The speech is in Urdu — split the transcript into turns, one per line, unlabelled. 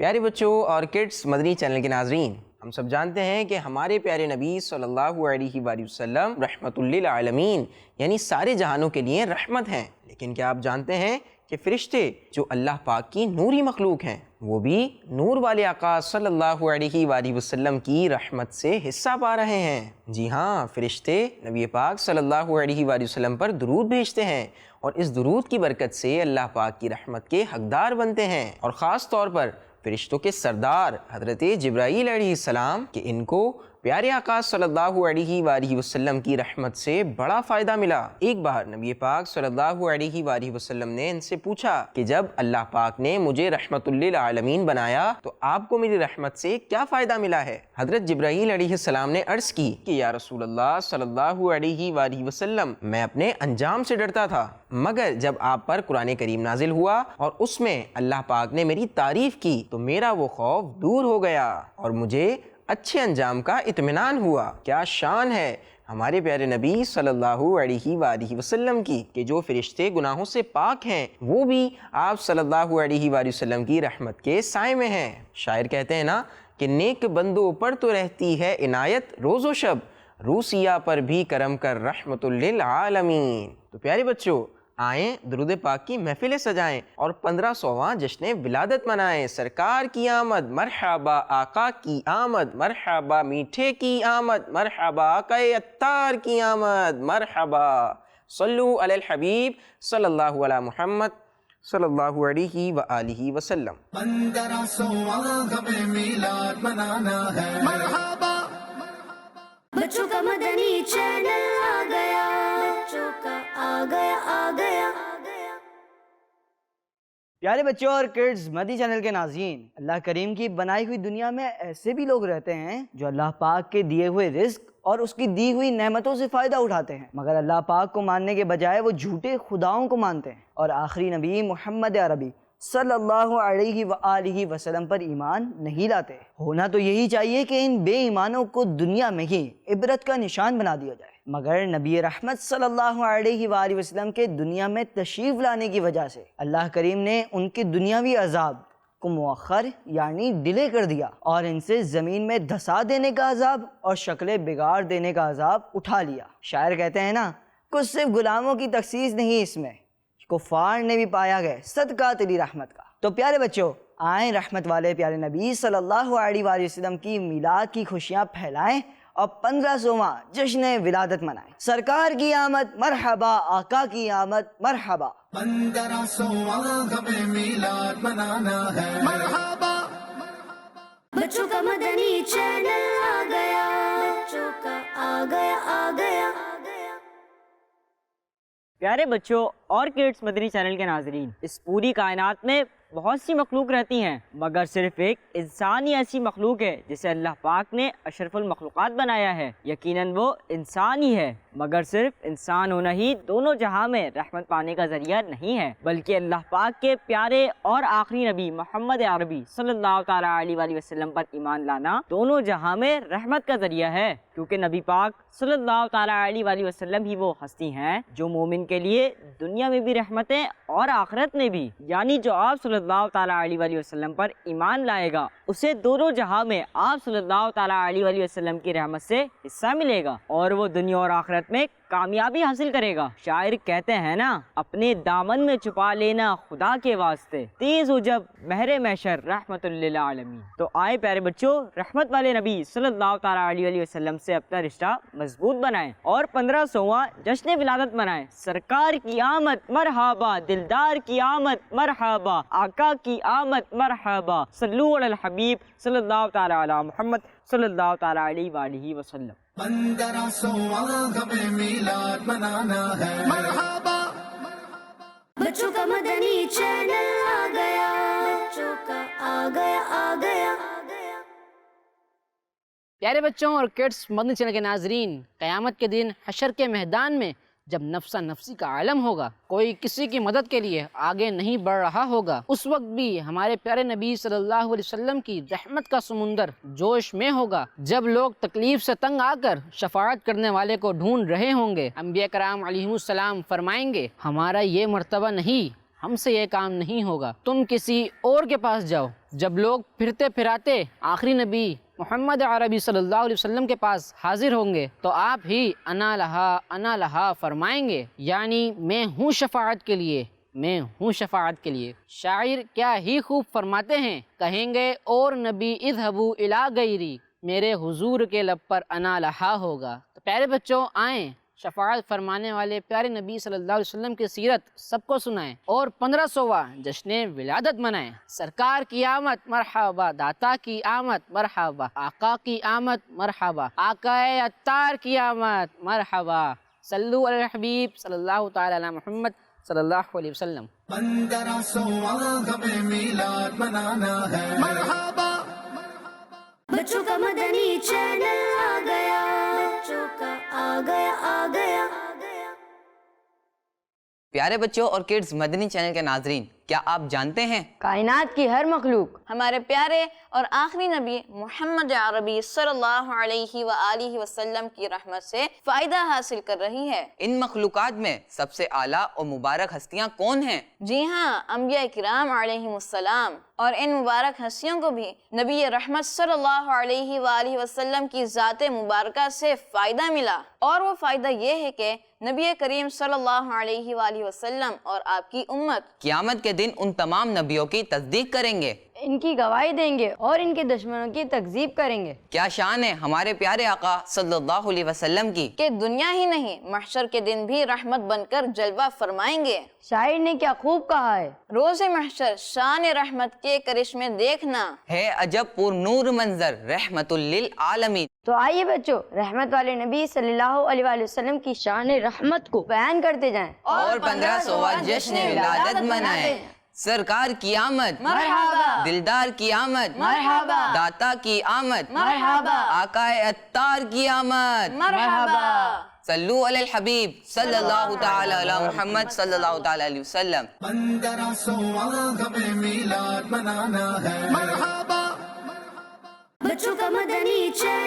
پیارے بچوں اور کڈس مدنی چینل کے ناظرین، ہم سب جانتے ہیں کہ ہمارے پیارے نبی صلی اللہ علیہ وآلہ وسلم رحمت للعالمین یعنی سارے جہانوں کے لیے رحمت ہیں۔ لیکن کیا آپ جانتے ہیں کہ فرشتے جو اللہ پاک کی نوری مخلوق ہیں وہ بھی نور والے آقا صلی اللہ علیہ وآلہ وسلم کی رحمت سے حصہ پا رہے ہیں؟ جی ہاں، فرشتے نبی پاک صلی اللہ علیہ وآلہ وسلم پر درود بھیجتے ہیں اور اس درود کی برکت سے اللہ پاک کی رحمت کے حقدار بنتے ہیں۔ اور خاص طور پر فرشتوں کے سردار حضرت جبرائیل علیہ السلام کہ ان کو پیارے آقا صلی اللہ علیہ وآلہ وسلم کی رحمت سے بڑا فائدہ ملا۔ ایک بار نبی پاک صلی اللہ علیہ وآلہ وسلم نے ان سے پوچھا کہ جب اللہ پاک نے مجھے رحمت للعالمین بنایا تو آپ کو میری رحمت سے کیا فائدہ ملا ہے؟ حضرت جبرائیل علیہ السلام نے عرض کی کہ یا رسول اللہ صلی اللہ علیہ وآلہ وسلم، میں اپنے انجام سے ڈرتا تھا، مگر جب آپ پر قرآن کریم نازل ہوا اور اس میں اللہ پاک نے میری تعریف کی تو میرا وہ خوف دور ہو گیا اور مجھے اچھے انجام کا اطمینان ہوا۔ کیا شان ہے ہمارے پیارے نبی صلی اللہ علیہ وآلہ وسلم کی کہ جو فرشتے گناہوں سے پاک ہیں وہ بھی آپ صلی اللہ علیہ وآلہ وسلم کی رحمت کے سائے میں ہیں۔ شاعر کہتے ہیں نا کہ نیک بندوں پر تو رہتی ہے عنایت روز و شب، روسیہ پر بھی کرم کر رحمت للعالمین۔ تو پیارے بچوں، آئیں درود پاک کی محفلیں سجائیں اور 1500واں جشن ولادت منائیں۔ سرکار کی آمد مرحبا، آقا کی آمد مرحبا، میٹھے کی آمد مرحبا، آقا عطار کی آمد مرحبا۔ صلو علی الحبیب صلی اللہ علی محمد صلی اللہ علیہ وآلہ وسلم۔
1500واں ہمیں میلاد منانا ہے، مرحبا۔
بچوں کا مدنی چینل آ گیا، بچوں کا آ گیا آ گیا۔
پیارے بچوں اور کڈز مدنی چینل کے ناظرین، اللہ کریم کی بنائی ہوئی دنیا میں ایسے بھی لوگ رہتے ہیں جو اللہ پاک کے دیے ہوئے رزق اور اس کی دی ہوئی نعمتوں سے فائدہ اٹھاتے ہیں، مگر اللہ پاک کو ماننے کے بجائے وہ جھوٹے خداؤں کو مانتے ہیں اور آخری نبی محمد عربی صلی اللہ علیہ وآلہ وسلم پر ایمان نہیں لاتے۔ ہونا تو یہی چاہیے کہ ان بے ایمانوں کو دنیا میں ہی عبرت کا نشان بنا دیا جائے، مگر نبی رحمت صلی اللہ علیہ وآلہ وسلم کے دنیا میں تشریف لانے کی وجہ سے اللہ کریم نے ان کے دنیاوی عذاب کو مؤخر یعنی ڈیلے کر دیا اور ان سے زمین میں دھسا دینے کا عذاب اور شکل بگاڑ دینے کا عذاب اٹھا لیا۔ شاعر کہتے ہیں نا، کچھ صرف غلاموں کی تخصیص نہیں، اس میں کفار نے بھی پایا گئے صدقہ تیری رحمت کا۔ تو پیارے بچوں، آئیں رحمت والے پیارے نبی صلی اللہ علیہ وآلہ وسلم کی میلاد کی خوشیاں پھیلائیں اور 1500واں جشن ولادت منائیں۔ سرکار کی آمد مرحبا، آقا کی آمد مرحبا۔
1500واں ہمیں میلاد منانا ہے، مرحبا۔
بچوں کا مدنی چینل آ گیا، بچوں کا آ گیا آ گیا۔
پیارے بچوں اور کڈس مدنی چینل کے ناظرین، اس پوری کائنات میں بہت سی مخلوق رہتی ہیں، مگر صرف ایک انسان ہی ایسی مخلوق ہے جسے اللہ پاک نے اشرف المخلوقات بنایا ہے۔ یقیناً وہ انسان ہی ہے، مگر صرف انسان ہونا ہی دونوں جہاں میں رحمت پانے کا ذریعہ نہیں ہے، بلکہ اللہ پاک کے پیارے اور آخری نبی محمد عربی صلی اللہ تعالیٰ علیہ وآلہ وسلم پر ایمان لانا دونوں جہاں میں رحمت کا ذریعہ ہے، کیونکہ نبی پاک صلی اللہ تعالیٰ علیہ وآلہ وسلم ہی وہ ہستی ہیں جو مومن کے لیے دنیا میں بھی رحمتیں اور آخرت میں بھی، یعنی جو آپ صلی اللہ تعالیٰ علیہ وآلہ وسلم پر ایمان لائے گا اسے دونوں جہاں میں آپ صلی اللہ تعالیٰ علیہ وآلہ وسلم کی رحمت سے حصہ ملے گا اور وہ دنیا اور آخرت میں کامیابی حاصل کرے گا۔ شاعر کہتے ہیں نا، اپنے دامن میں چھپا لینا خدا کے واسطے، تیز ہو جب مہر محشر رحمت للعالمین۔ تو آئے پیارے بچوں، رحمت والے نبی صلی اللہ تعالیٰ علیہ وآلہ وسلم سے اپنا رشتہ مضبوط بنائیں اور 1500واں جشن ولادت منائیں۔ سرکار کی آمد مرحبا، دلدار کی آمد مرحبا، آقا کی آمد مرحبا۔ صلو علی الحبیب صلی اللہ تعالیٰ علی محمد صلی اللہ تعالیٰ علیہ وآلہ وسلم۔
1500واں ہمیں میلاد منانا ہے، مرحبا۔
بچوں کا مدنی چینل آ گیا، بچوں کا آ گیا آ گیا۔
پیارے بچوں اور کڈس مدنی چینل کے ناظرین، قیامت کے دن حشر کے میدان میں جب نفسا نفسی کا عالم ہوگا، کوئی کسی کی مدد کے لیے آگے نہیں بڑھ رہا ہوگا، اس وقت بھی ہمارے پیارے نبی صلی اللہ علیہ وسلم کی رحمت کا سمندر جوش میں ہوگا۔ جب لوگ تکلیف سے تنگ آ کر شفاعت کرنے والے کو ڈھونڈ رہے ہوں گے، انبیاء کرام علیہم السلام فرمائیں گے، ہمارا یہ مرتبہ نہیں، ہم سے یہ کام نہیں ہوگا، تم کسی اور کے پاس جاؤ۔ جب لوگ پھرتے پھراتے آخری نبی محمد عربی صلی اللہ علیہ وسلم کے پاس حاضر ہوں گے تو آپ ہی انا لہا فرمائیں گے، یعنی میں ہوں شفاعت کے لیے، میں ہوں شفاعت کے لیے۔ شاعر کیا ہی خوب فرماتے ہیں، کہیں گے اور نبی اذهبوا الی غیری، میرے حضور کے لب پر انا لہا ہوگا۔ تو پیارے بچوں آئیں شفاعت فرمانے والے پیارے نبی صلی اللہ علیہ وسلم کی سیرت سب کو سنائیں اور 1500واں جشن ولادت منائیں۔ سرکار کی آمد مرحبا، داتا کی آمد مرحبا، آقا کی آمد مرحبا، آقا عطار کی آمد مرحبا۔ صلو علی الحبیب صلی اللہ تعالی علی محمد صلی اللہ علیہ وسلم۔
1500واں ہمیں میلاد منانا ہے، مرحبا
بچوں کا مدنی چینل آ گیا، بچوں کا آ گیا۔
پیارے بچوں اور کڈز مدنی چینل کے ناظرین، کیا آپ جانتے ہیں
کائنات کی ہر مخلوق ہمارے پیارے اور آخری نبی محمد عربی صلی اللہ علیہ وآلہ وسلم کی رحمت سے فائدہ حاصل کر رہی ہے۔
ان مخلوقات میں سب سے اعلیٰ اور مبارک ہستیاں کون ہیں؟
جی ہاں، انبیاء کرام علیہم السلام، اور ان مبارک ہستیوں کو بھی نبی رحمت صلی اللہ علیہ وآلہ وسلم کی ذات مبارکہ سے فائدہ ملا، اور وہ فائدہ یہ ہے کہ نبی کریم صلی اللہ علیہ وآلہ وسلم اور آپ کی امت
قیامت کے دن ان تمام نبیوں کی تصدیق کریں گے،
ان کی گواہی دیں گے اور ان کے دشمنوں کی تکذیب کریں گے۔
کیا شان ہے ہمارے پیارے آقا صلی اللہ علیہ وسلم کی
کہ دنیا ہی نہیں، محشر کے دن بھی رحمت بن کر جلوہ فرمائیں گے۔
شاعر نے کیا خوب کہا ہے،
روز محشر شان رحمت کے کرشمے دیکھنا
ہے عجب پر نور منظر رحمت للعالمین۔
تو آئیے بچوں رحمت والے نبی صلی اللہ علیہ وآلہ وسلم کی شان رحمت کو بیان کرتے جائیں
اور 1500واں جشن ولادت منائیں۔ سرکار کی آمد
مرحبا،
دلدار کی آمد
مرحبا،
داتا کی آمد
مرحبا،
آقا عطار کی آمد
مرحبا۔
صلو علی الحبیب صلی اللہ تعالی علی محمد صلی اللہ تعالی علیہ وسلم۔
1500واں ہمیں میلاد منانا ہے، مرحبا
بچوں کا مدنی چینل